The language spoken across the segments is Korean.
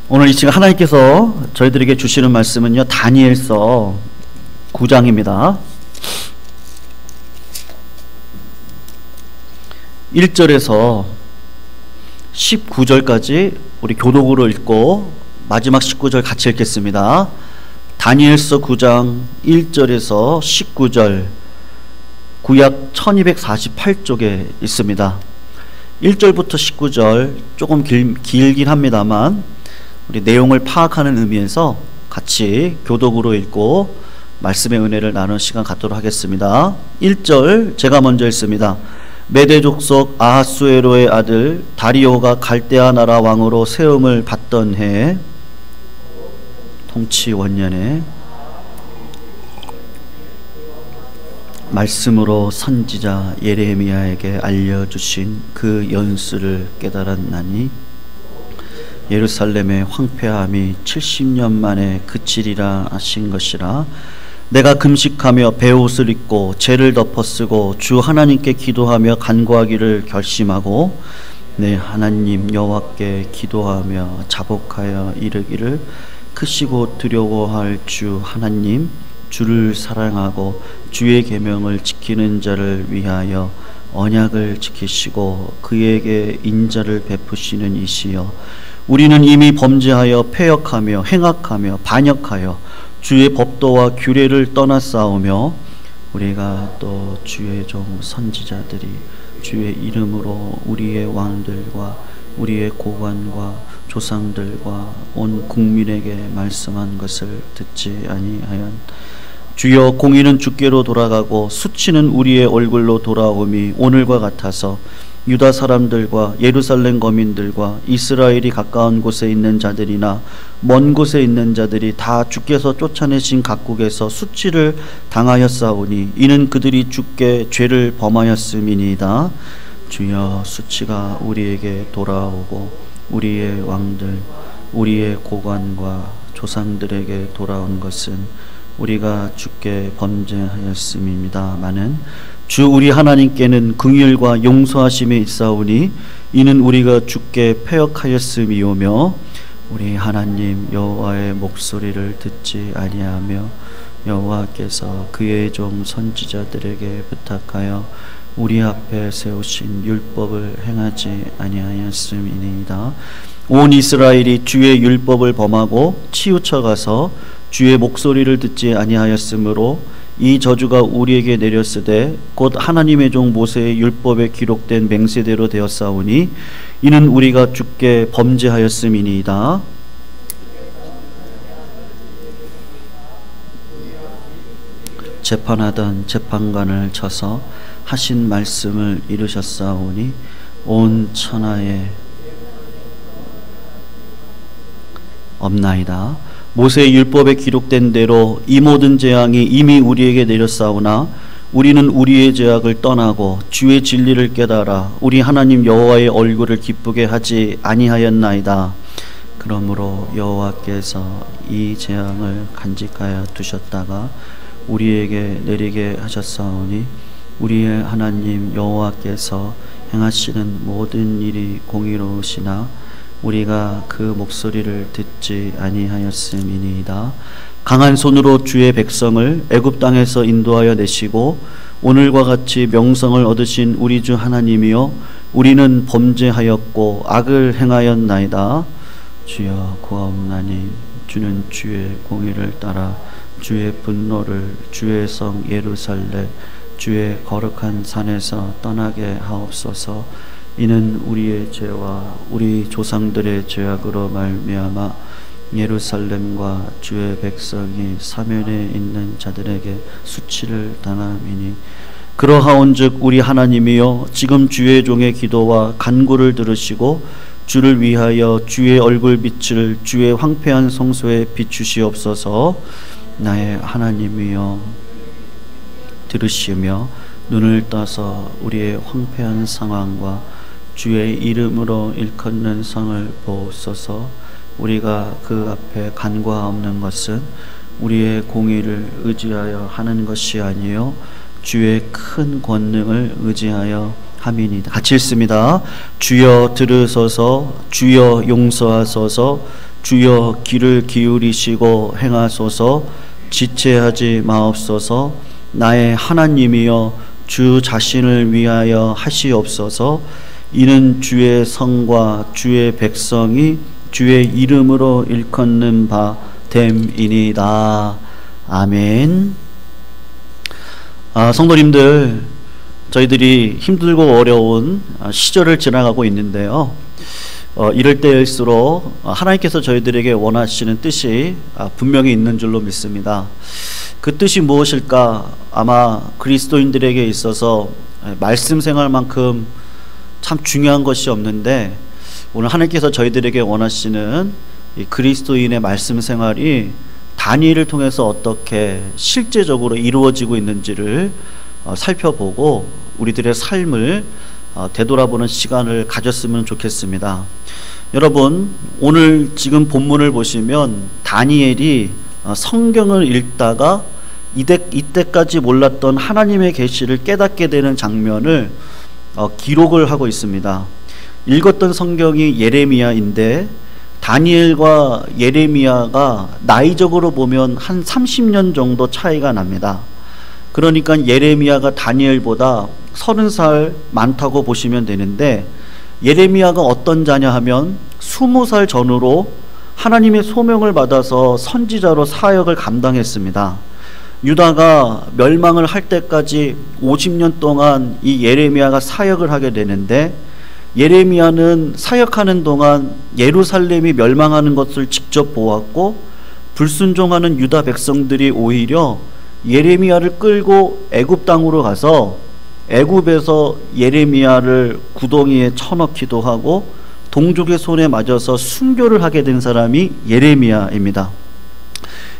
오늘 이 시간 하나님께서 저희들에게 주시는 말씀은요, 다니엘서 9장입니다. 1절에서 19절까지 우리 교독으로 읽고 마지막 19절 같이 읽겠습니다. 다니엘서 9장 1절에서 19절, 구약 1248쪽에 있습니다. 1절부터 19절 조금 길긴 합니다만 우리 내용을 파악하는 의미에서 같이 교독으로 읽고 말씀의 은혜를 나누는 시간 갖도록 하겠습니다. 1절 제가 먼저 읽습니다. 메대 족속 아하수에로의 아들 다리오가 갈대아 나라 왕으로 세움을 받던 해 통치 원년에 말씀으로 선지자 예레미야에게 알려주신 그 연수를 깨달았나니 예루살렘의 황폐함이 70년 만에 그치리라 하신 것이라. 내가 금식하며 베옷을 입고 죄를 덮어쓰고 주 하나님께 기도하며 간구하기를 결심하고 내 하나님 여호와께 기도하며 자복하여 이르기를 크시고 두려워할 주 하나님, 주를 사랑하고 주의 계명을 지키는 자를 위하여 언약을 지키시고 그에게 인자를 베푸시는 이시여, 우리는 이미 범죄하여 패역하며 행악하며 반역하여 주의 법도와 규례를 떠나싸우며 우리가 또 주의 종 선지자들이 주의 이름으로 우리의 왕들과 우리의 고관과 조상들과 온 국민에게 말씀한 것을 듣지 아니하연 주여, 공의는 주께로 돌아가고 수치는 우리의 얼굴로 돌아오미 오늘과 같아서 유다 사람들과 예루살렘 거민들과 이스라엘이 가까운 곳에 있는 자들이나 먼 곳에 있는 자들이 다 주께서 쫓아내신 각국에서 수치를 당하였사오니 이는 그들이 주께 죄를 범하였음이니이다. 주여, 수치가 우리에게 돌아오고 우리의 왕들 우리의 고관과 조상들에게 돌아온 것은 우리가 주께 범죄하였음입니다마는 주 우리 하나님께는 긍휼과 용서하심이 있사오니 이는 우리가 주께 패역하였음이오며 우리 하나님 여호와의 목소리를 듣지 아니하며 여호와께서 그의 종 선지자들에게 부탁하여 우리 앞에 세우신 율법을 행하지 아니하였음이니이다. 온 이스라엘이 주의 율법을 범하고 치우쳐가서 주의 목소리를 듣지 아니하였으므로 이 저주가 우리에게 내렸으되 곧 하나님의 종 모세의 율법에 기록된 맹세대로 되었사오니 이는 우리가 주께 범죄하였음이니이다. 재판하던 재판관을 쳐서 하신 말씀을 이루셨사오니 온 천하에 없나이다. 모세의 율법에 기록된 대로 이 모든 재앙이 이미 우리에게 내렸사오나 우리는 우리의 죄악을 떠나고 주의 진리를 깨달아 우리 하나님 여호와의 얼굴을 기쁘게 하지 아니하였나이다. 그러므로 여호와께서 이 재앙을 간직하여 두셨다가 우리에게 내리게 하셨사오니 우리의 하나님 여호와께서 행하시는 모든 일이 공의로우시나 우리가 그 목소리를 듣지 아니하였음이니이다. 강한 손으로 주의 백성을 애굽 땅에서 인도하여 내시고 오늘과 같이 명성을 얻으신 우리 주 하나님이여, 우리는 범죄하였고 악을 행하였나이다. 주여, 구하옵나니 주는 주의 공의를 따라 주의 분노를 주의 성 예루살렘 주의 거룩한 산에서 떠나게 하옵소서. 이는 우리의 죄와 우리 조상들의 죄악으로 말미암아 예루살렘과 주의 백성이 사면에 있는 자들에게 수치를 당함이니, 그러하온즉 우리 하나님이여, 지금 주의 종의 기도와 간구를 들으시고 주를 위하여 주의 얼굴 빛을 주의 황폐한 성소에 비추시옵소서. 나의 하나님이여, 들으시며 눈을 떠서 우리의 황폐한 상황과 주의 이름으로 일컫는 성을 보옵소서. 우리가 그 앞에 간과없는 것은 우리의 공의를 의지하여 하는 것이 아니요 주의 큰 권능을 의지하여 함이니이다. 같이 읽습니다. 주여 들으소서, 주여 용서하소서, 주여 귀를 기울이시고 행하소서. 지체하지 마옵소서. 나의 하나님이여 주 자신을 위하여 하시옵소서. 이는 주의 성과 주의 백성이 주의 이름으로 일컫는 바 됨이니이다. 아멘. 성도님들, 저희들이 힘들고 어려운 시절을 지나가고 있는데요. 이럴 때일수록 하나님께서 저희들에게 원하시는 뜻이 분명히 있는 줄로 믿습니다. 그 뜻이 무엇일까? 아마 그리스도인들에게 있어서 말씀 생활만큼 참 중요한 것이 없는데, 오늘 하나님께서 저희들에게 원하시는 이 그리스도인의 말씀 생활이 다니엘을 통해서 어떻게 실제적으로 이루어지고 있는지를 살펴보고 우리들의 삶을 되돌아보는 시간을 가졌으면 좋겠습니다. 여러분, 오늘 지금 본문을 보시면 다니엘이 성경을 읽다가 이때까지 몰랐던 하나님의 계시를 깨닫게 되는 장면을 기록을 하고 있습니다. 읽었던 성경이 예레미야인데, 다니엘과 예레미야가 나이적으로 보면 한 30년 정도 차이가 납니다. 그러니까 예레미야가 다니엘보다 30살 많다고 보시면 되는데, 예레미야가 어떤 자냐 하면 20살 전후로 하나님의 소명을 받아서 선지자로 사역을 감당했습니다. 유다가 멸망을 할 때까지 50년 동안 이 예레미야가 사역을 하게 되는데, 예레미야는 사역하는 동안 예루살렘이 멸망하는 것을 직접 보았고, 불순종하는 유다 백성들이 오히려 예레미야를 끌고 애굽 땅으로 가서 애굽에서 예레미야를 구덩이에 쳐넣기도 하고 동족의 손에 맞아서 순교를 하게 된 사람이 예레미야입니다.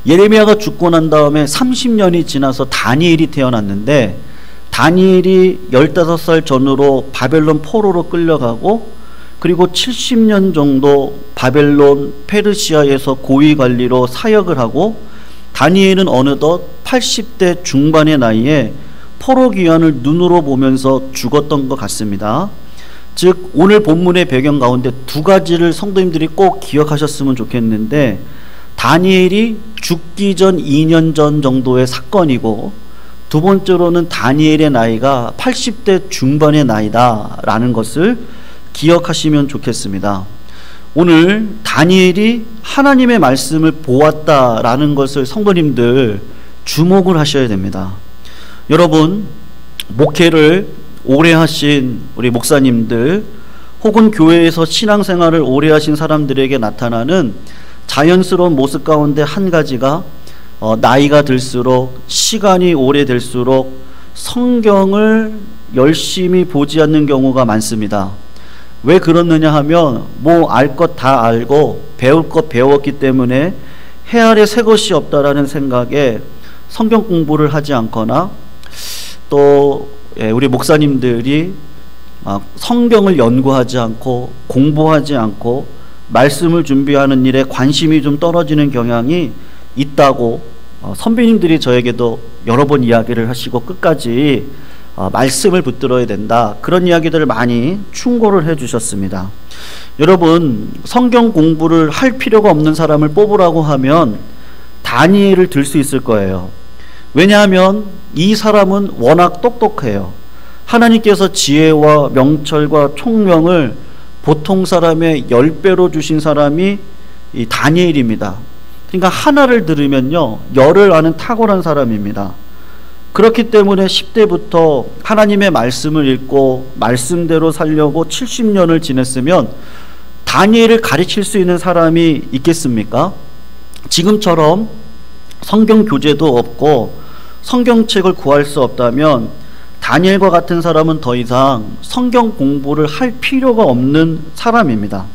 예레미야가 죽고 난 다음에 30년이 지나서 다니엘이 태어났는데, 다니엘이 15살 전후로 바벨론 포로로 끌려가고, 그리고 70년 정도 바벨론 페르시아에서 고위 관리로 사역을 하고, 다니엘은 어느덧 80대 중반의 나이에 포로 귀환을 눈으로 보면서 죽었던 것 같습니다. 즉, 오늘 본문의 배경 가운데 두 가지를 성도님들이 꼭 기억하셨으면 좋겠는데, 다니엘이 죽기 전 2년 전 정도의 사건이고, 두 번째로는 다니엘의 나이가 80대 중반의 나이다 라는 것을 기억하시면 좋겠습니다. 오늘 다니엘이 하나님의 말씀을 보았다라는 것을 성도님들 주목을 하셔야 됩니다. 여러분, 목회를 오래 하신 우리 목사님들 혹은 교회에서 신앙생활을 오래 하신 사람들에게 나타나는 자연스러운 모습 가운데 한 가지가 나이가 들수록, 시간이 오래될수록 성경을 열심히 보지 않는 경우가 많습니다. 왜 그렇느냐 하면 뭐 알 것 다 알고 배울 것 배웠기 때문에 해 아래 새 것이 없다라는 생각에 성경 공부를 하지 않거나, 또 우리 목사님들이 성경을 연구하지 않고 공부하지 않고 말씀을 준비하는 일에 관심이 좀 떨어지는 경향이 있다고 선배님들이 저에게도 여러 번 이야기를 하시고 끝까지 말씀을 붙들어야 된다, 그런 이야기들을 많이 충고를 해 주셨습니다. 여러분, 성경 공부를 할 필요가 없는 사람을 뽑으라고 하면 다니엘을 들 수 있을 거예요. 왜냐하면 이 사람은 워낙 똑똑해요. 하나님께서 지혜와 명철과 총명을 보통 사람의 10배로 주신 사람이 이 다니엘입니다. 그러니까 하나를 들으면요, 열을 아는 탁월한 사람입니다. 그렇기 때문에 10대부터 하나님의 말씀을 읽고 말씀대로 살려고 70년을 지냈으면 다니엘을 가르칠 수 있는 사람이 있겠습니까? 지금처럼 성경 교재도 없고 성경책을 구할 수 없다면 다니엘과 같은 사람은 더 이상 성경 공부를 할 필요가 없는 사람입니다.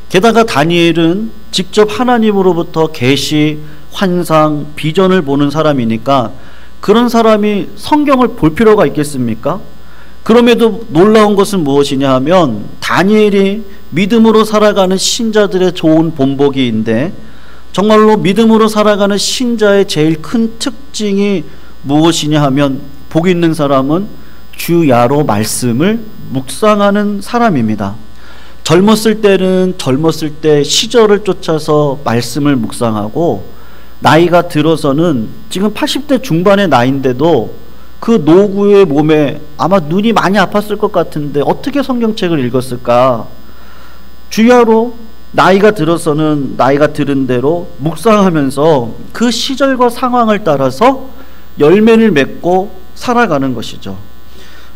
게다가 다니엘은 직접 하나님으로부터 계시, 환상, 비전을 보는 사람이니까 그런 사람이 성경을 볼 필요가 있겠습니까? 그럼에도 놀라운 것은 무엇이냐 하면 다니엘이 믿음으로 살아가는 신자들의 좋은 본보기인데, 정말로 믿음으로 살아가는 신자의 제일 큰 특징이 무엇이냐 하면 복 있는 사람은 주야로 말씀을 묵상하는 사람입니다. 젊었을 때는 젊었을 때 시절을 쫓아서 말씀을 묵상하고, 나이가 들어서는 지금 80대 중반의 나이인데도 그 노구의 몸에 아마 눈이 많이 아팠을 것 같은데 어떻게 성경책을 읽었을까? 주야로 나이가 들어서는 나이가 들은 대로 묵상하면서 그 시절과 상황을 따라서 열매를 맺고 살아가는 것이죠.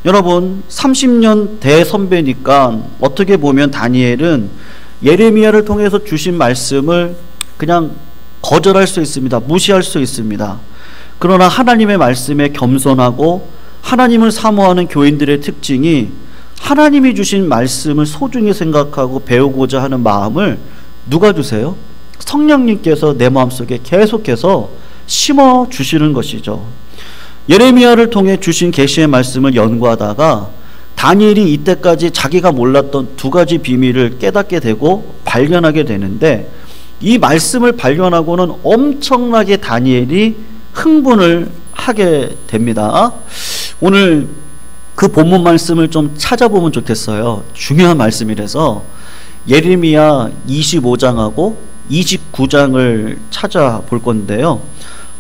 여러분, 30년 대선배니까 어떻게 보면 다니엘은 예레미야를 통해서 주신 말씀을 그냥 거절할 수 있습니다. 무시할 수 있습니다. 그러나 하나님의 말씀에 겸손하고 하나님을 사모하는 교인들의 특징이 하나님이 주신 말씀을 소중히 생각하고 배우고자 하는 마음을 누가 주세요? 성령님께서 내 마음속에 계속해서 심어 주시는 것이죠. 예레미야를 통해 주신 계시의 말씀을 연구하다가 다니엘이 이때까지 자기가 몰랐던 두 가지 비밀을 깨닫게 되고 발견하게 되는데, 이 말씀을 발견하고는 엄청나게 다니엘이 흥분을 하게 됩니다. 오늘 그 본문 말씀을 좀 찾아보면 좋겠어요. 중요한 말씀이라서 예레미야 25장하고 29장을 찾아볼 건데요.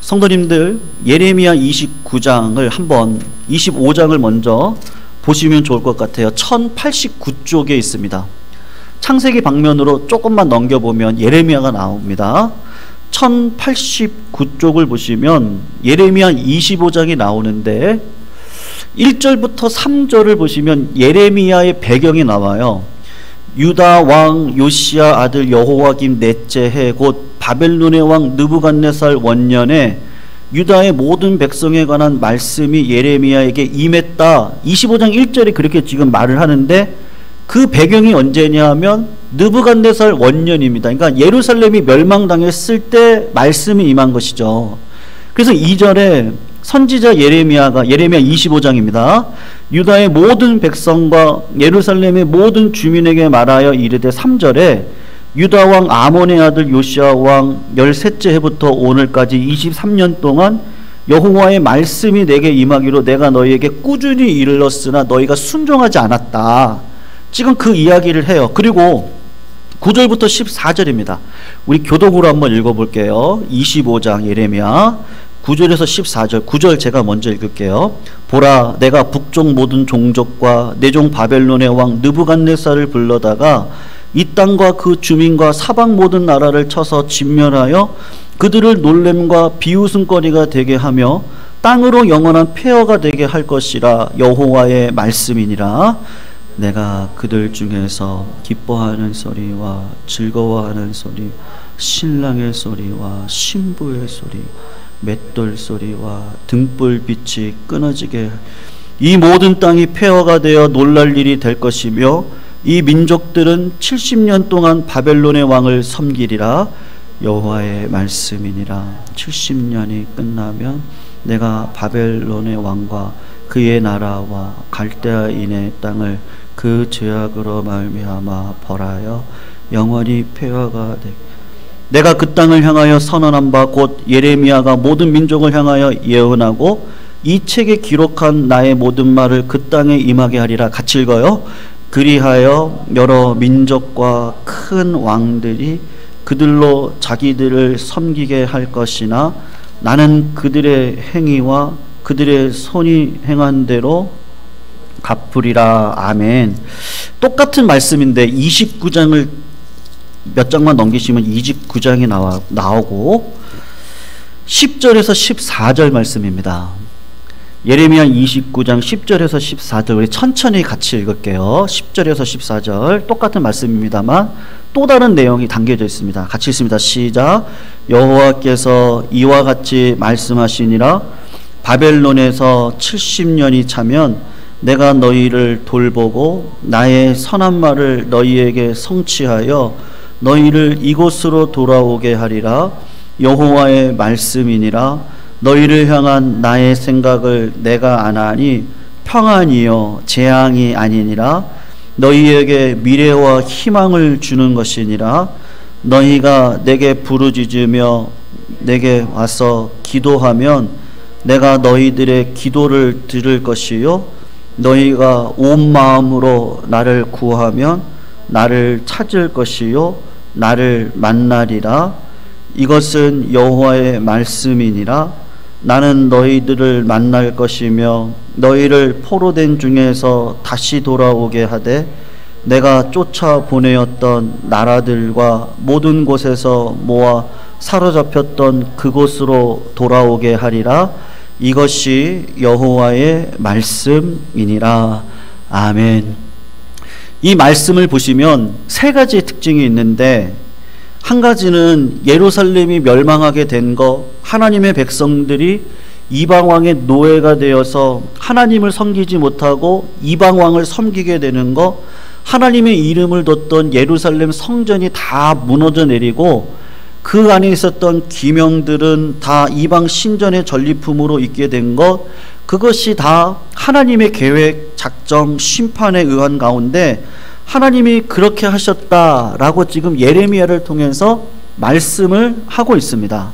성도님들, 예레미야 29장을 한번 25장을 먼저 보시면 좋을 것 같아요. 1089쪽에 있습니다. 창세기 방면으로 조금만 넘겨보면 예레미야가 나옵니다. 1089쪽을 보시면 예레미야 25장이 나오는데 1절부터 3절을 보시면 예레미야의 배경이 나와요. 유다 왕 요시야 아들 여호와김 넷째 해 곧 바벨론의 왕 느부갓네살 원년에 유다의 모든 백성에 관한 말씀이 예레미야에게 임했다. 25장 1절에 그렇게 지금 말을 하는데, 그 배경이 언제냐 하면 느부갓네살 원년입니다. 그러니까 예루살렘이 멸망당했을 때 말씀이 임한 것이죠. 그래서 2절에 선지자 예레미야가, 예레미야 25장입니다. 유다의 모든 백성과 예루살렘의 모든 주민에게 말하여 이르되, 3절에 유다 왕 아몬의 아들 요시야 왕 13째 해부터 오늘까지 23년 동안 여호와의 말씀이 내게 임하기로 내가 너희에게 꾸준히 일렀으나 너희가 순종하지 않았다. 지금 그 이야기를 해요. 그리고 9절부터 14절입니다. 우리 교독으로 한번 읽어볼게요. 25장 예레미야 9절에서 14절. 9절 제가 먼저 읽을게요. 보라, 내가 북쪽 모든 종족과 내 종 바벨론의 왕 느부갓네살을 불러다가 이 땅과 그 주민과 사방 모든 나라를 쳐서 진멸하여 그들을 놀램과 비웃음거리가 되게 하며 땅으로 영원한 폐허가 되게 할 것이라. 여호와의 말씀이니라. 내가 그들 중에서 기뻐하는 소리와 즐거워하는 소리, 신랑의 소리와 신부의 소리, 맷돌 소리와 등불빛이 끊어지게, 이 모든 땅이 폐허가 되어 놀랄 일이 될 것이며 이 민족들은 70년 동안 바벨론의 왕을 섬기리라. 여호와의 말씀이니라. 70년이 끝나면 내가 바벨론의 왕과 그의 나라와 갈대아인의 땅을 그 죄악으로 말미암아 벌하여 영원히 폐허가 되게, 내가 그 땅을 향하여 선언한 바 곧 예레미야가 모든 민족을 향하여 예언하고 이 책에 기록한 나의 모든 말을 그 땅에 임하게 하리라. 같이 읽어요. 그리하여 여러 민족과 큰 왕들이 그들로 자기들을 섬기게 할 것이나 나는 그들의 행위와 그들의 손이 행한 대로 갚으리라. 아멘. 똑같은 말씀인데 29장을 몇 장만 넘기시면 29장이 나오고 10절에서 14절 말씀입니다. 예레미야 29장 10절에서 14절 우리 천천히 같이 읽을게요. 10절에서 14절 똑같은 말씀입니다만 또 다른 내용이 담겨져 있습니다. 같이 읽습니다. 시작. 여호와께서 이와 같이 말씀하시니라. 바벨론에서 70년이 차면 내가 너희를 돌보고 나의 선한 말을 너희에게 성취하여 너희를 이곳으로 돌아오게 하리라. 여호와의 말씀이니라. 너희를 향한 나의 생각을 내가 아나니 평안이요 재앙이 아니니라. 너희에게 미래와 희망을 주는 것이니라. 너희가 내게 부르짖으며 내게 와서 기도하면 내가 너희들의 기도를 들을 것이요 너희가 온 마음으로 나를 구하면 나를 찾을 것이요 나를 만나리라. 이것은 여호와의 말씀이니라. 나는 너희들을 만날 것이며 너희를 포로된 중에서 다시 돌아오게 하되 내가 쫓아 보내었던 나라들과 모든 곳에서 모아 사로잡혔던 그곳으로 돌아오게 하리라. 이것이 여호와의 말씀이니라. 아멘. 이 말씀을 보시면 세 가지의 특징이 있는데, 한 가지는 예루살렘이 멸망하게 된 것, 하나님의 백성들이 이방왕의 노예가 되어서 하나님을 섬기지 못하고 이방왕을 섬기게 되는 것, 하나님의 이름을 뒀던 예루살렘 성전이 다 무너져 내리고 그 안에 있었던 기명들은 다 이방 신전의 전리품으로 있게 된 것, 그것이 다 하나님의 계획, 작정, 심판에 의한 가운데 하나님이 그렇게 하셨다라고 지금 예레미야를 통해서 말씀을 하고 있습니다.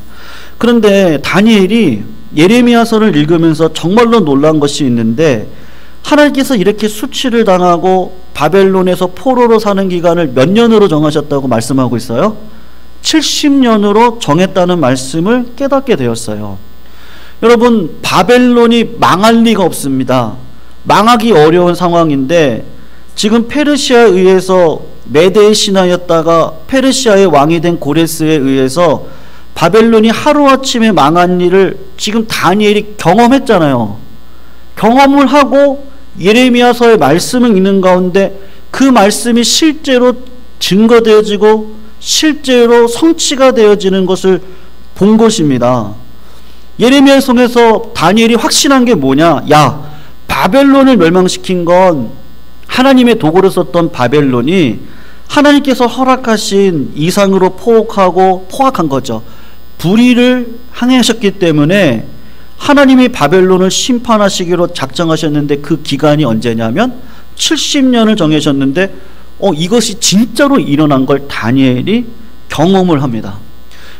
그런데 다니엘이 예레미야서를 읽으면서 정말로 놀란 것이 있는데, 하나님께서 이렇게 수치를 당하고 바벨론에서 포로로 사는 기간을 몇 년으로 정하셨다고 말씀하고 있어요? 70년으로 정했다는 말씀을 깨닫게 되었어요. 여러분, 바벨론이 망할 리가 없습니다. 망하기 어려운 상황인데 지금 페르시아에 의해서 메대의 신하였다가 페르시아의 왕이 된 고레스에 의해서 바벨론이 하루아침에 망한 일을 지금 다니엘이 경험했잖아요. 경험을 하고 예레미야서의 말씀을 읽는 가운데 그 말씀이 실제로 증거되어지고 실제로 성취가 되어지는 것을 본 것입니다. 예레미야를 통해서 다니엘이 확신한 게 뭐냐? 야, 바벨론을 멸망시킨 건 하나님의 도구로 썼던 바벨론이 하나님께서 허락하신 이상으로 포악한 거죠. 불의를 행하셨기 때문에 하나님이 바벨론을 심판하시기로 작정하셨는데, 그 기간이 언제냐면 70년을 정하셨는데 이것이 진짜로 일어난 걸 다니엘이 경험을 합니다.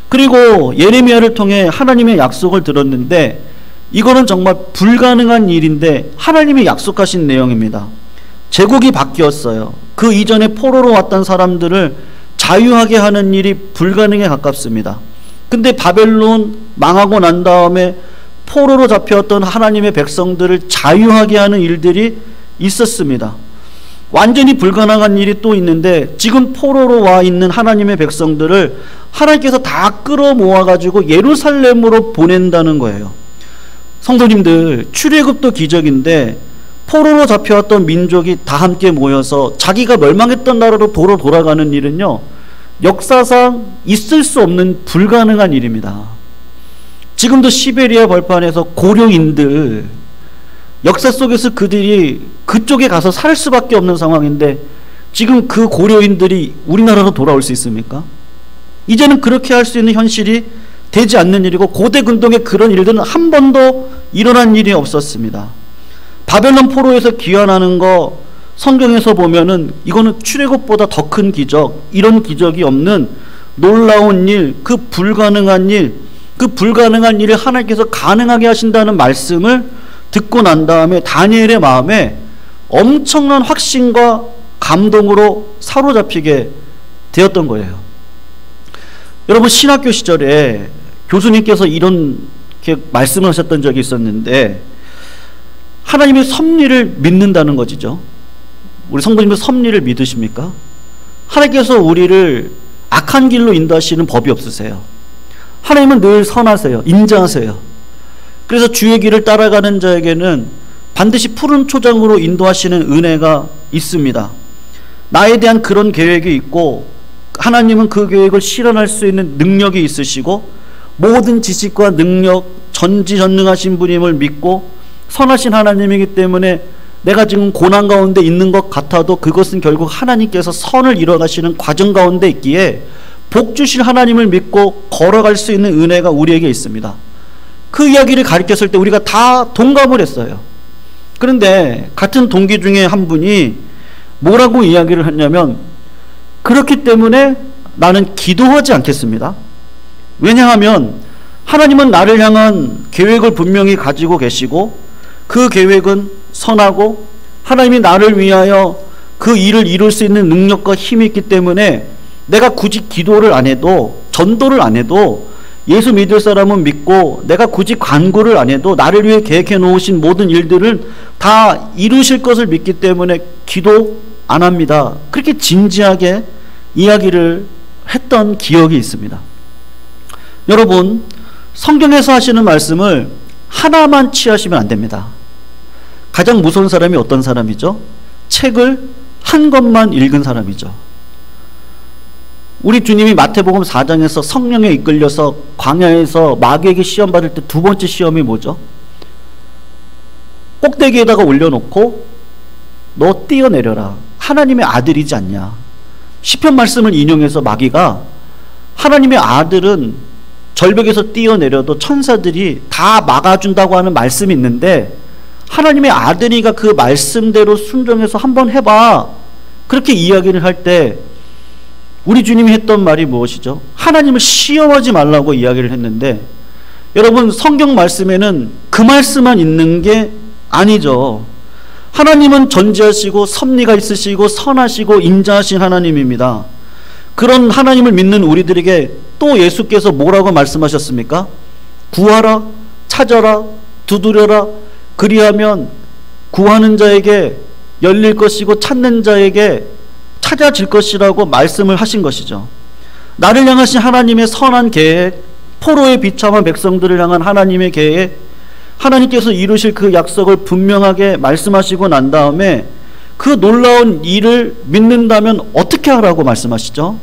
그리고 예레미야를 통해 하나님의 약속을 들었는데, 이거는 정말 불가능한 일인데 하나님이 약속하신 내용입니다. 제국이 바뀌었어요. 그 이전에 포로로 왔던 사람들을 자유하게 하는 일이 불가능에 가깝습니다. 근데 바벨론 망하고 난 다음에 포로로 잡혀왔던 하나님의 백성들을 자유하게 하는 일들이 있었습니다. 완전히 불가능한 일이 또 있는데, 지금 포로로 와 있는 하나님의 백성들을 하나님께서 다 끌어모아 가지고 예루살렘으로 보낸다는 거예요. 성도님들, 출애굽도 기적인데 포로로 잡혀왔던 민족이 다 함께 모여서 자기가 멸망했던 나라로 돌아가는 일은요, 역사상 있을 수 없는 불가능한 일입니다. 지금도 시베리아 벌판에서 고려인들, 역사 속에서 그들이 그쪽에 가서 살 수밖에 없는 상황인데 지금 그 고려인들이 우리나라로 돌아올 수 있습니까? 이제는 그렇게 할 수 있는 현실이 되지 않는 일이고, 고대 근동에 그런 일들은 한 번도 일어난 일이 없었습니다. 바벨론 포로에서 귀환하는 거 성경에서 보면은 이거는 출애굽보다 더 큰 기적, 이런 기적이 없는 놀라운 일, 그 불가능한 일을 하나님께서 가능하게 하신다는 말씀을 듣고 난 다음에 다니엘의 마음에 엄청난 확신과 감동으로 사로잡히게 되었던 거예요. 여러분, 신학교 시절에 교수님께서 이렇게 말씀을 하셨던 적이 있었는데, 하나님의 섭리를 믿는다는 것이죠. 우리 성도님들 섭리를 믿으십니까? 하나님께서 우리를 악한 길로 인도하시는 법이 없으세요. 하나님은 늘 선하세요. 인자하세요. 그래서 주의 길을 따라가는 자에게는 반드시 푸른 초장으로 인도하시는 은혜가 있습니다. 나에 대한 그런 계획이 있고, 하나님은 그 계획을 실현할 수 있는 능력이 있으시고, 모든 지식과 능력, 전지전능하신 분임을 믿고 선하신 하나님이기 때문에 내가 지금 고난 가운데 있는 것 같아도 그것은 결국 하나님께서 선을 이뤄가시는 과정 가운데 있기에 복 주실 하나님을 믿고 걸어갈 수 있는 은혜가 우리에게 있습니다. 그 이야기를 가르쳤을 때 우리가 다 동감을 했어요. 그런데 같은 동기 중에 한 분이 뭐라고 이야기를 했냐면, 그렇기 때문에 나는 기도하지 않겠습니다. 왜냐하면 하나님은 나를 향한 계획을 분명히 가지고 계시고, 그 계획은 선하고 하나님이 나를 위하여 그 일을 이룰 수 있는 능력과 힘이 있기 때문에 내가 굳이 기도를 안 해도, 전도를 안 해도, 예수 믿을 사람은 믿고 내가 굳이 간구를 안 해도 나를 위해 계획해 놓으신 모든 일들을 다 이루실 것을 믿기 때문에 기도 안 합니다. 그렇게 진지하게 이야기를 했던 기억이 있습니다. 여러분, 성경에서 하시는 말씀을 하나만 취하시면 안 됩니다. 가장 무서운 사람이 어떤 사람이죠? 책을 한 권만 읽은 사람이죠. 우리 주님이 마태복음 4장에서 성령에 이끌려서 광야에서 마귀에게 시험 받을 때 두 번째 시험이 뭐죠? 꼭대기에다가 올려놓고 너 뛰어내려라. 하나님의 아들이지 않냐. 시편 말씀을 인용해서 마귀가 하나님의 아들은 절벽에서 뛰어내려도 천사들이 다 막아준다고 하는 말씀이 있는데 하나님의 아들이가 그 말씀대로 순종해서 한번 해봐. 그렇게 이야기를 할 때 우리 주님이 했던 말이 무엇이죠? 하나님을 시험하지 말라고 이야기를 했는데, 여러분, 성경 말씀에는 그 말씀만 있는 게 아니죠. 하나님은 전지하시고 섭리가 있으시고 선하시고 인자하신 하나님입니다. 그런 하나님을 믿는 우리들에게 또 예수께서 뭐라고 말씀하셨습니까? 구하라, 찾아라, 두드려라, 그리하면 구하는 자에게 열릴 것이고 찾는 자에게 찾아질 것이라고 말씀을 하신 것이죠. 나를 향하신 하나님의 선한 계획, 포로에 비참한 백성들을 향한 하나님의 계획, 하나님께서 이루실 그 약속을 분명하게 말씀하시고 난 다음에 그 놀라운 일을 믿는다면 어떻게 하라고 말씀하시죠?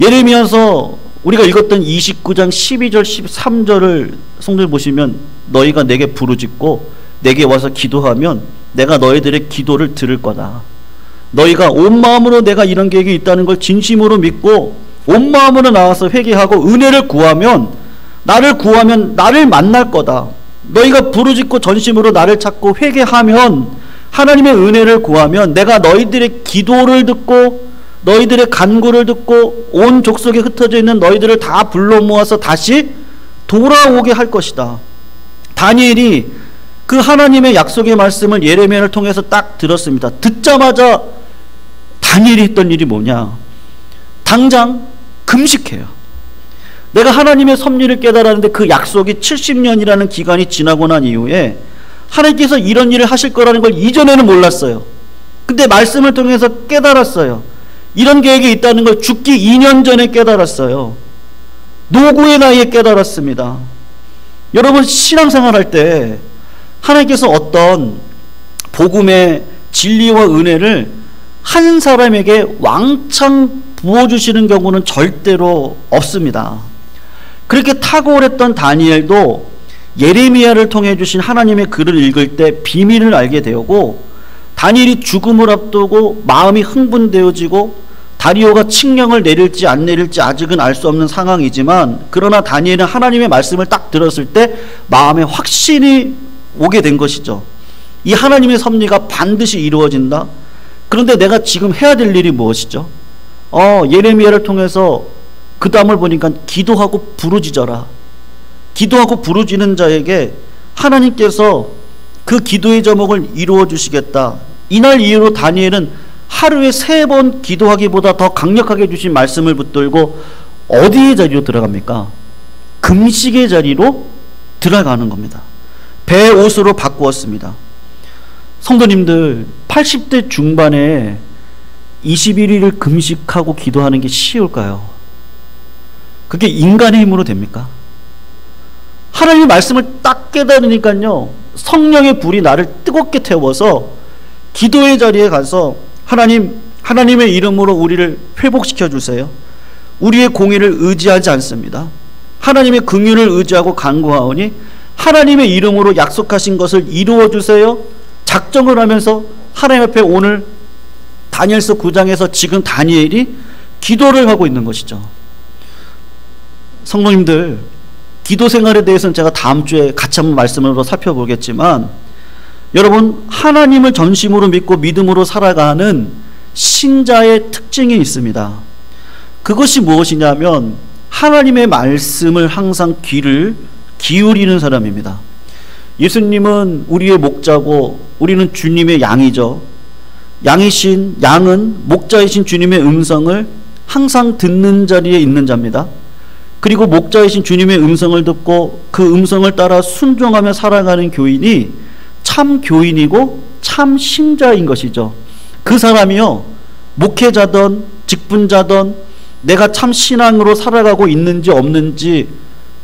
예레미야서 우리가 읽었던 29장 12절 13절을 성도님 보시면, 너희가 내게 부르짖고 내게 와서 기도하면 내가 너희들의 기도를 들을 거다. 너희가 온 마음으로 내가 이런 계획이 있다는 걸 진심으로 믿고 온 마음으로 나와서 회개하고 은혜를 구하면, 나를 구하면 나를 만날 거다. 너희가 부르짖고 전심으로 나를 찾고 회개하면, 하나님의 은혜를 구하면 내가 너희들의 기도를 듣고 너희들의 간구를 듣고 온 족속에 흩어져 있는 너희들을 다 불러 모아서 다시 돌아오게 할 것이다. 다니엘이 그 하나님의 약속의 말씀을 예레미야를 통해서 딱 들었습니다. 듣자마자 다니엘이 했던 일이 뭐냐? 당장 금식해요. 내가 하나님의 섭리를 깨달았는데 그 약속이 70년이라는 기간이 지나고 난 이후에 하나님께서 이런 일을 하실 거라는 걸 이전에는 몰랐어요. 근데 말씀을 통해서 깨달았어요. 이런 계획이 있다는 걸 죽기 2년 전에 깨달았어요. 노구의 나이에 깨달았습니다. 여러분, 신앙생활 할 때 하나님께서 어떤 복음의 진리와 은혜를 한 사람에게 왕창 부어주시는 경우는 절대로 없습니다. 그렇게 탁월했던 다니엘도 예레미야를 통해 주신 하나님의 글을 읽을 때 비밀을 알게 되었고, 다니엘이 죽음을 앞두고 마음이 흥분되어지고 다리오가 칙령을 내릴지 안 내릴지 아직은 알 수 없는 상황이지만, 그러나 다니엘은 하나님의 말씀을 딱 들었을 때 마음에 확신이 오게 된 것이죠. 이 하나님의 섭리가 반드시 이루어진다. 그런데 내가 지금 해야 될 일이 무엇이죠? 예레미야를 통해서 그 다음을 보니까 기도하고 부르짖어라. 기도하고 부르짖는 자에게 하나님께서 그 기도의 제목을 이루어 주시겠다. 이날 이후로 다니엘은 하루에 3번 기도하기보다 더 강력하게 주신 말씀을 붙들고 어디의 자리로 들어갑니까? 금식의 자리로 들어가는 겁니다. 배 옷으로 바꾸었습니다. 성도님들, 80대 중반에 21일을 금식하고 기도하는 게 쉬울까요? 그게 인간의 힘으로 됩니까? 하나님의 말씀을 딱 깨달으니까요, 성령의 불이 나를 뜨겁게 태워서 기도의 자리에 가서 하나님의 이름으로 우리를 회복시켜 주세요. 우리의 공의를 의지하지 않습니다. 하나님의 긍휼을 의지하고 간구하오니 하나님의 이름으로 약속하신 것을 이루어 주세요. 작정을 하면서 하나님 앞에 오늘 다니엘서 9장에서 지금 다니엘이 기도를 하고 있는 것이죠. 성도님들, 기도 생활에 대해서는 제가 다음 주에 같이 한번 말씀으로 살펴보겠지만, 여러분, 하나님을 전심으로 믿고 믿음으로 살아가는 신자의 특징이 있습니다. 그것이 무엇이냐면 하나님의 말씀을 항상 귀를 기울이는 사람입니다. 예수님은 우리의 목자고 우리는 주님의 양이죠. 양은 목자이신 주님의 음성을 항상 듣는 자리에 있는 자입니다. 그리고 목자이신 주님의 음성을 듣고 그 음성을 따라 순종하며 살아가는 교인이 참 교인이고 참 신자인 것이죠. 그 사람이요, 목회자든 직분자든 내가 참 신앙으로 살아가고 있는지 없는지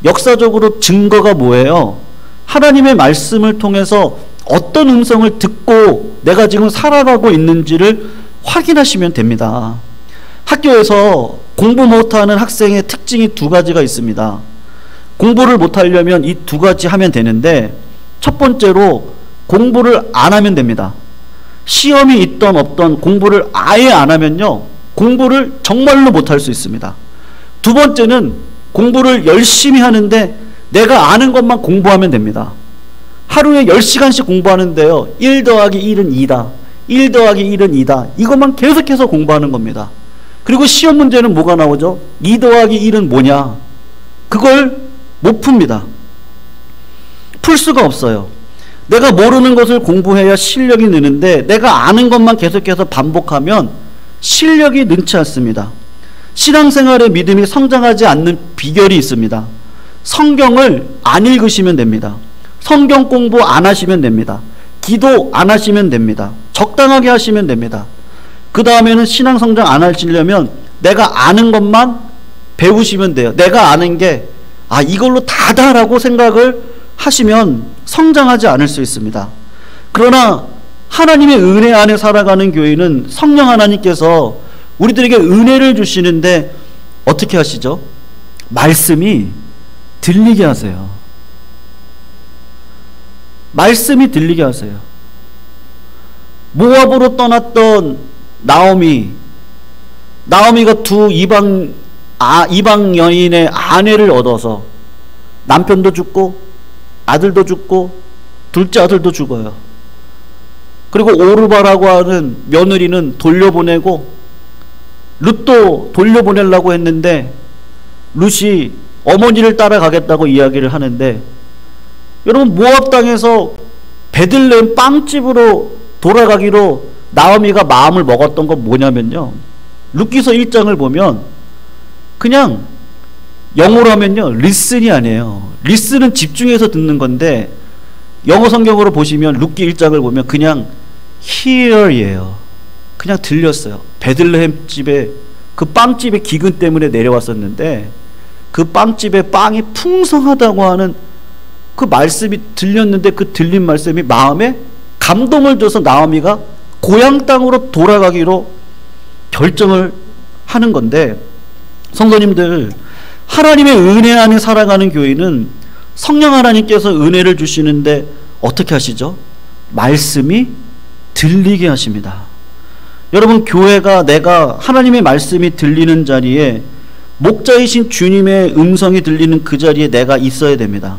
역사적으로 증거가 뭐예요? 하나님의 말씀을 통해서 어떤 음성을 듣고 내가 지금 살아가고 있는지를 확인하시면 됩니다. 학교에서 공부 못하는 학생의 특징이 두 가지가 있습니다. 공부를 못하려면 이 두 가지 하면 되는데, 첫 번째로 공부를 안 하면 됩니다. 시험이 있던 없던 공부를 아예 안 하면요, 공부를 정말로 못할 수 있습니다. 두 번째는 공부를 열심히 하는데 내가 아는 것만 공부하면 됩니다. 하루에 10시간씩 공부하는데요, 1 더하기 1은 2다, 1 더하기 1은 2다, 이것만 계속해서 공부하는 겁니다. 그리고 시험 문제는 뭐가 나오죠? 2 더하기 1은 뭐냐? 그걸 못 풉니다. 풀 수가 없어요. 내가 모르는 것을 공부해야 실력이 느는데 내가 아는 것만 계속해서 반복하면 실력이 는지 않습니다. 신앙생활의 믿음이 성장하지 않는 비결이 있습니다. 성경을 안 읽으시면 됩니다. 성경 공부 안 하시면 됩니다. 기도 안 하시면 됩니다. 적당하게 하시면 됩니다. 그 다음에는 신앙 성장 안 하시려면 내가 아는 것만 배우시면 돼요. 내가 아는 게 이걸로 다다라고 생각을 하시면 성장하지 않을 수 있습니다. 그러나 하나님의 은혜 안에 살아가는 교회는 성령 하나님께서 우리들에게 은혜를 주시는데 어떻게 하시죠? 말씀이 들리게 하세요. 말씀이 들리게 하세요. 모압으로 떠났던 나오미가 두 이방 여인의 아내를 얻어서 남편도 죽고 아들도 죽고 둘째 아들도 죽어요. 그리고 오르바라고 하는 며느리는 돌려보내고 룻도 돌려보내려고 했는데 룻이 어머니를 따라가겠다고 이야기를 하는데, 여러분, 모압 땅에서 베들레헴 빵집으로 돌아가기로 나오미가 마음을 먹었던 건 뭐냐면요, 룻기서 1장을 보면 그냥 영어로 하면요, 리슨이 아니에요. 리슨은 집중해서 듣는 건데 영어 성경으로 보시면 룻기 1장을 보면 그냥 hear이에요. 그냥 들렸어요. 베들레헴 집에 그 빵집의 기근 때문에 내려왔었는데 그 빵집에 빵이 풍성하다고 하는 그 말씀이 들렸는데 그 들린 말씀이 마음에 감동을 줘서 나오미가 고향 땅으로 돌아가기로 결정을 하는 건데, 성도님들, 하나님의 은혜 안에 살아가는 교회는 성령 하나님께서 은혜를 주시는데 어떻게 하시죠? 말씀이 들리게 하십니다. 여러분, 교회가 내가 하나님의 말씀이 들리는 자리에, 목자이신 주님의 음성이 들리는 그 자리에 내가 있어야 됩니다.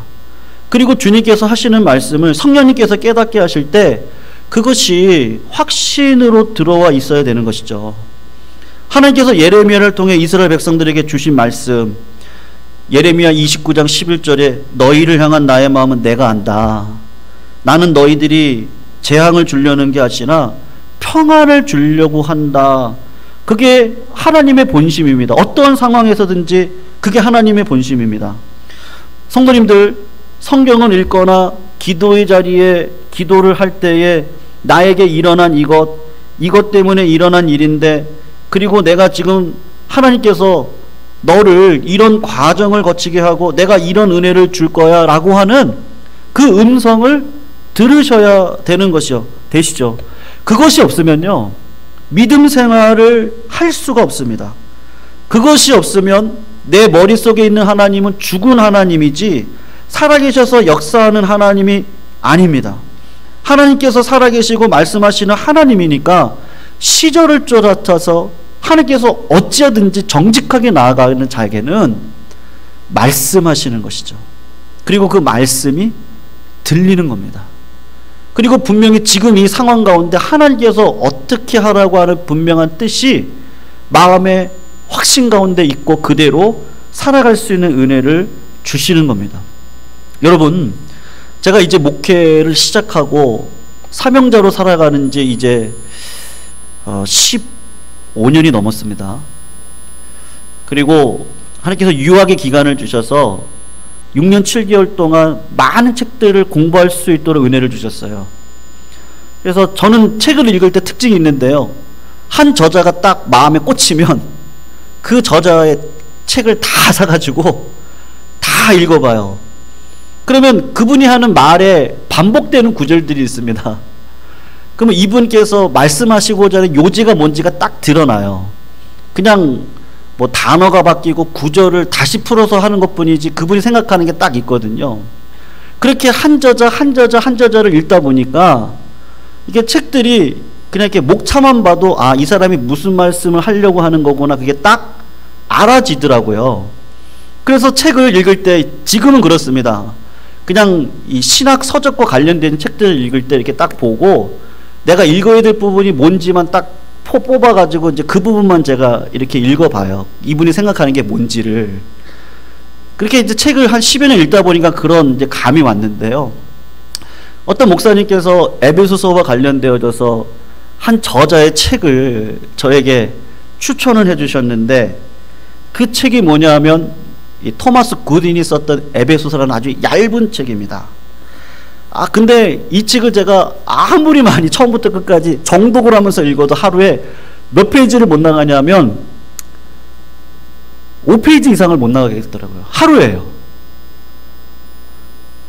그리고 주님께서 하시는 말씀을 성령님께서 깨닫게 하실 때 그것이 확신으로 들어와 있어야 되는 것이죠. 하나님께서 예레미야를 통해 이스라엘 백성들에게 주신 말씀, 예레미야 29장 11절에 너희를 향한 나의 마음은 내가 안다. 나는 너희들이 재앙을 주려는 게 아니라 평안을 주려고 한다. 그게 하나님의 본심입니다. 어떠한 상황에서든지 그게 하나님의 본심입니다. 성도님들, 성경을 읽거나 기도의 자리에 기도를 할 때에 나에게 일어난 이것 때문에 일어난 일인데, 그리고 내가 지금 하나님께서 너를 이런 과정을 거치게 하고 내가 이런 은혜를 줄 거야 라고 하는 그 음성을 들으셔야 되는 것이요. 되시죠? 그것이 없으면요, 믿음 생활을 할 수가 없습니다. 그것이 없으면 내 머릿속에 있는 하나님은 죽은 하나님이지 살아계셔서 역사하는 하나님이 아닙니다. 하나님께서 살아계시고 말씀하시는 하나님이니까 시절을 쫓아서 하나님께서 어찌하든지 정직하게 나아가는 자에게는 말씀하시는 것이죠. 그리고 그 말씀이 들리는 겁니다. 그리고 분명히 지금 이 상황 가운데 하나님께서 어떻게 하라고 하는 분명한 뜻이 마음의 확신 가운데 있고 그대로 살아갈 수 있는 은혜를 주시는 겁니다. 여러분, 제가 이제 목회를 시작하고 사명자로 살아가는 지 이제 15년이 넘었습니다. 그리고 하나님께서 유학의 기간을 주셔서 6년 7개월 동안 많은 책들을 공부할 수 있도록 은혜를 주셨어요. 그래서 저는 책을 읽을 때 특징이 있는데요. 한 저자가 딱 마음에 꽂히면 그 저자의 책을 다 사가지고 다 읽어봐요. 그러면 그분이 하는 말에 반복되는 구절들이 있습니다. 그러면 이분께서 말씀하시고자 하는 요지가 뭔지가 딱 드러나요. 그냥 뭐 단어가 바뀌고 구절을 다시 풀어서 하는 것뿐이지 그분이 생각하는 게 딱 있거든요. 그렇게 한 저자를 읽다 보니까 이게 책들이 그냥 이렇게 목차만 봐도 아, 이 사람이 무슨 말씀을 하려고 하는 거구나, 그게 딱 알아지더라고요. 그래서 책을 읽을 때 지금은 그렇습니다. 그냥 이 신학 서적과 관련된 책들을 읽을 때 이렇게 딱 보고 내가 읽어야 될 부분이 뭔지만 딱 뽑아가지고 이제 그 부분만 제가 이렇게 읽어봐요. 이분이 생각하는 게 뭔지를. 그렇게 이제 책을 한 10여 년 읽다 보니까 그런 이제 감이 왔는데요. 어떤 목사님께서 에베소서와 관련되어져서 한 저자의 책을 저에게 추천을 해주셨는데 그 책이 뭐냐면 이 토마스 굿인이 썼던 에베소서라는 아주 얇은 책입니다. 근데 이 책을 제가 아무리 많이 처음부터 끝까지 정독을 하면서 읽어도 하루에 몇 페이지를 못 나가냐면 5페이지 이상을 못 나가겠더라고요. 하루에요.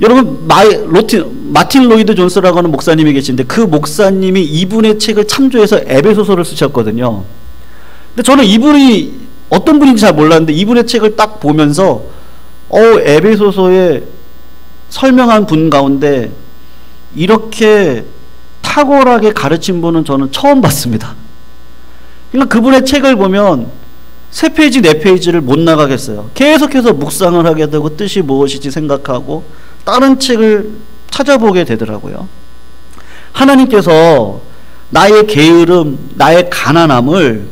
여러분 마틴 로이드 존스라고 하는 목사님이 계신데 그 목사님이 이분의 책을 참조해서 에베소서를 쓰셨거든요. 근데 저는 이분이 어떤 분인지 잘 몰랐는데 이분의 책을 딱 보면서 에베소서에 설명한 분 가운데 이렇게 탁월하게 가르친 분은 저는 처음 봤습니다. 그러니까 그분의 책을 보면 3페이지 4페이지를 못 나가겠어요. 계속해서 묵상을 하게 되고 뜻이 무엇인지 생각하고 다른 책을 찾아보게 되더라고요. 하나님께서 나의 게으름, 나의 가난함을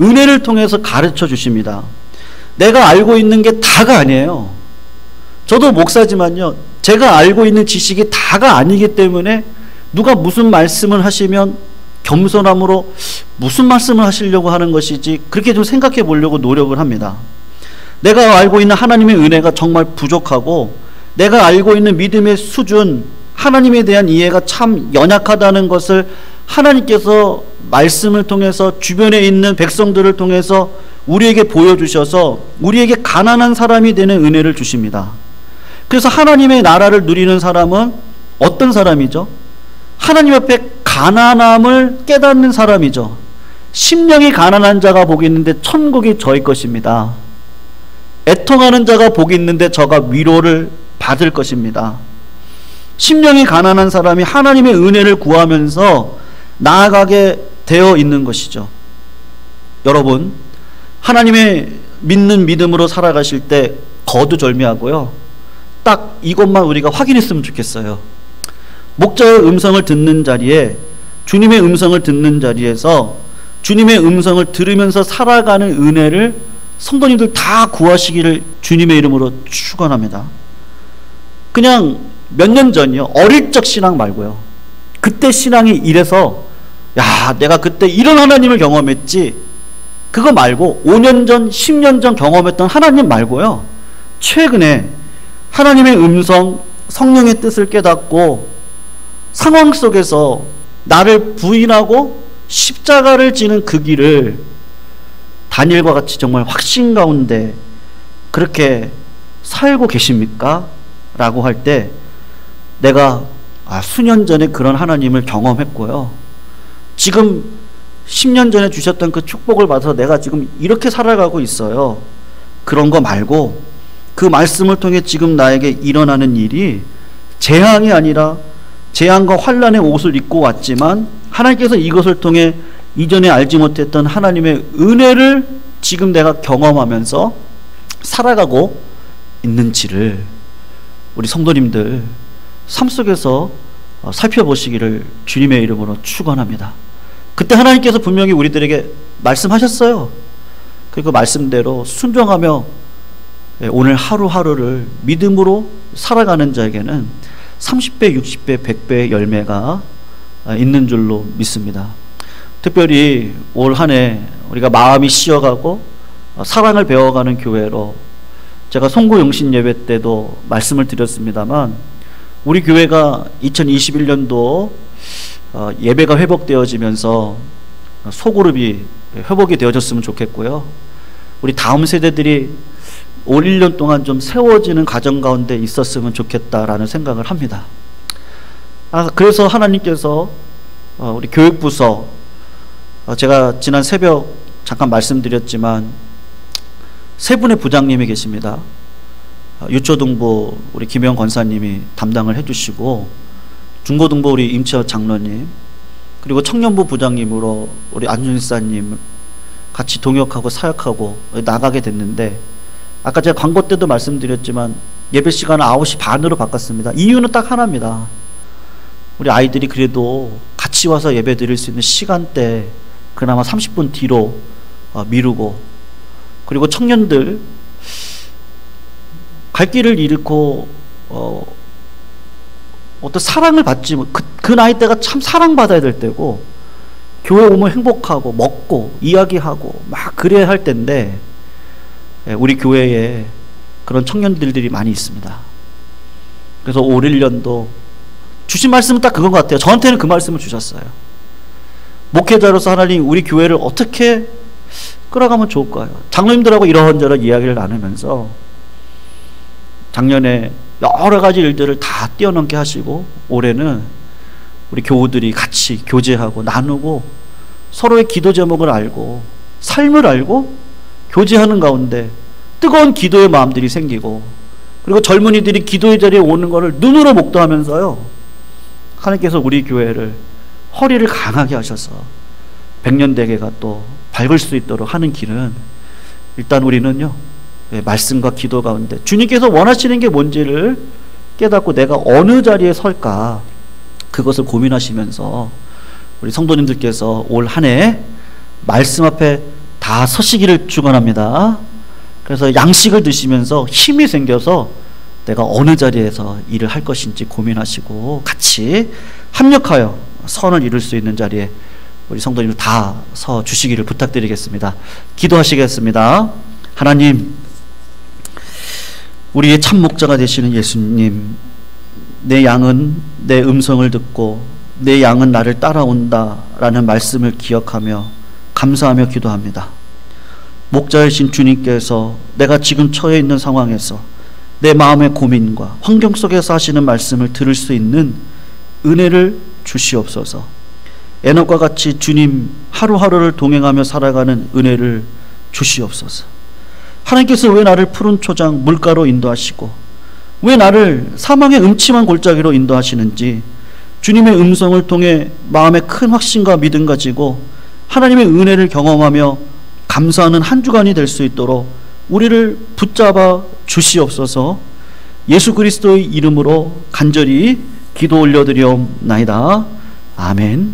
은혜를 통해서 가르쳐 주십니다. 내가 알고 있는 게 다가 아니에요. 저도 목사지만요, 제가 알고 있는 지식이 다가 아니기 때문에 누가 무슨 말씀을 하시면 겸손함으로 무슨 말씀을 하시려고 하는 것이지 그렇게 좀 생각해 보려고 노력을 합니다. 내가 알고 있는 하나님의 은혜가 정말 부족하고 내가 알고 있는 믿음의 수준, 하나님에 대한 이해가 참 연약하다는 것을 하나님께서 말씀을 통해서 주변에 있는 백성들을 통해서 우리에게 보여주셔서 우리에게 가난한 사람이 되는 은혜를 주십니다. 그래서 하나님의 나라를 누리는 사람은 어떤 사람이죠? 하나님 앞에 가난함을 깨닫는 사람이죠. 심령이 가난한 자가 복이 있는데 천국이 저희 것입니다. 애통하는 자가 복이 있는데 저가 위로를 받을 것입니다. 심령이 가난한 사람이 하나님의 은혜를 구하면서 나아가게 되어 있는 것이죠. 여러분, 하나님의 믿는 믿음으로 살아가실 때 거두절미하고요, 딱 이것만 우리가 확인했으면 좋겠어요. 목자의 음성을 듣는 자리에, 주님의 음성을 듣는 자리에서 주님의 음성을 들으면서 살아가는 은혜를 성도님들 다 구하시기를 주님의 이름으로 축원합니다. 그냥 몇 년 전이요, 어릴 적 신앙 말고요, 그때 신앙이 이래서 야, 내가 그때 이런 하나님을 경험했지, 그거 말고 5년 전, 10년 전 경험했던 하나님 말고요, 최근에 하나님의 음성, 성령의 뜻을 깨닫고 상황 속에서 나를 부인하고 십자가를 지는 그 길을 다니엘과 같이 정말 확신 가운데 그렇게 살고 계십니까? 라고 할 때 내가 수년 전에 그런 하나님을 경험했고요, 지금 10년 전에 주셨던 그 축복을 받아서 내가 지금 이렇게 살아가고 있어요. 그런 거 말고 그 말씀을 통해 지금 나에게 일어나는 일이 재앙이 아니라 재앙과 환난의 옷을 입고 왔지만 하나님께서 이것을 통해 이전에 알지 못했던 하나님의 은혜를 지금 내가 경험하면서 살아가고 있는지를 우리 성도님들 삶 속에서 살펴보시기를 주님의 이름으로 축원합니다. 그때 하나님께서 분명히 우리들에게 말씀하셨어요. 그리고 말씀대로 순종하며 오늘 하루하루를 믿음으로 살아가는 자에게는 30배, 60배, 100배의 열매가 있는 줄로 믿습니다. 특별히 올 한 해 우리가 마음이 씌어가고 사랑을 배워가는 교회로, 제가 송구 용신 예배 때도 말씀을 드렸습니다만, 우리 교회가 2021년도 예배가 회복되어지면서 소그룹이 회복이 되어졌으면 좋겠고요. 우리 다음 세대들이 올 1년 동안 좀 세워지는 가정 가운데 있었으면 좋겠다라는 생각을 합니다. 그래서 하나님께서 우리 교육부서, 제가 지난 새벽 잠깐 말씀드렸지만 세 분의 부장님이 계십니다. 유초등부 우리 김영 권사님이 담당을 해주시고, 중고등부 우리 임채호 장로님, 그리고 청년부 부장님으로 우리 안준사님 같이 동역하고 사역하고 나가게 됐는데, 아까 제가 광고 때도 말씀드렸지만 예배 시간을 9시 반으로 바꿨습니다. 이유는 딱 하나입니다. 우리 아이들이 그래도 같이 와서 예배 드릴 수 있는 시간대 그나마 30분 뒤로 미루고, 그리고 청년들 갈 길을 잃고 어떤 사랑을 받지, 그 나이대가 참 사랑받아야 될 때고, 교회 오면 행복하고 먹고 이야기하고 막 그래야 할 때인데, 우리 교회에 그런 청년들이 많이 있습니다. 그래서 올 1년도 주신 말씀은 딱 그건 것 같아요. 저한테는 그 말씀을 주셨어요. 목회자로서 하나님 우리 교회를 어떻게 끌어가면 좋을까요? 장로님들하고 이런저런 이야기를 나누면서 작년에 여러 가지 일들을 다 뛰어넘게 하시고, 올해는 우리 교우들이 같이 교제하고 나누고 서로의 기도 제목을 알고 삶을 알고 교제하는 가운데 뜨거운 기도의 마음들이 생기고, 그리고 젊은이들이 기도의 자리에 오는 것을 눈으로 목도하면서요, 하나님께서 우리 교회를 허리를 강하게 하셔서 백년대계가 또 밝을 수 있도록 하는 길은, 일단 우리는요, 말씀과 기도 가운데 주님께서 원하시는 게 뭔지를 깨닫고 내가 어느 자리에 설까, 그것을 고민하시면서 우리 성도님들께서 올 한 해 말씀 앞에 다 서시기를 축원합니다. 그래서 양식을 드시면서 힘이 생겨서 내가 어느 자리에서 일을 할 것인지 고민하시고 같이 합력하여 선을 이룰 수 있는 자리에 우리 성도님들 다 서 주시기를 부탁드리겠습니다. 기도하시겠습니다. 하나님, 우리의 참 목자가 되시는 예수님, 내 양은 내 음성을 듣고 내 양은 나를 따라온다 라는 말씀을 기억하며 감사하며 기도합니다. 목자이신 주님께서 내가 지금 처해 있는 상황에서 내 마음의 고민과 환경 속에서 하시는 말씀을 들을 수 있는 은혜를 주시옵소서. 에녹과 같이 주님 하루하루를 동행하며 살아가는 은혜를 주시옵소서. 하나님께서 왜 나를 푸른 초장 물가로 인도하시고 왜 나를 사망의 음침한 골짜기로 인도하시는지, 주님의 음성을 통해 마음에 큰 확신과 믿음 가지고 하나님의 은혜를 경험하며 감사하는 한 주간이 될 수 있도록 우리를 붙잡아 주시옵소서. 예수 그리스도의 이름으로 간절히 기도 올려드리옵나이다. 아멘.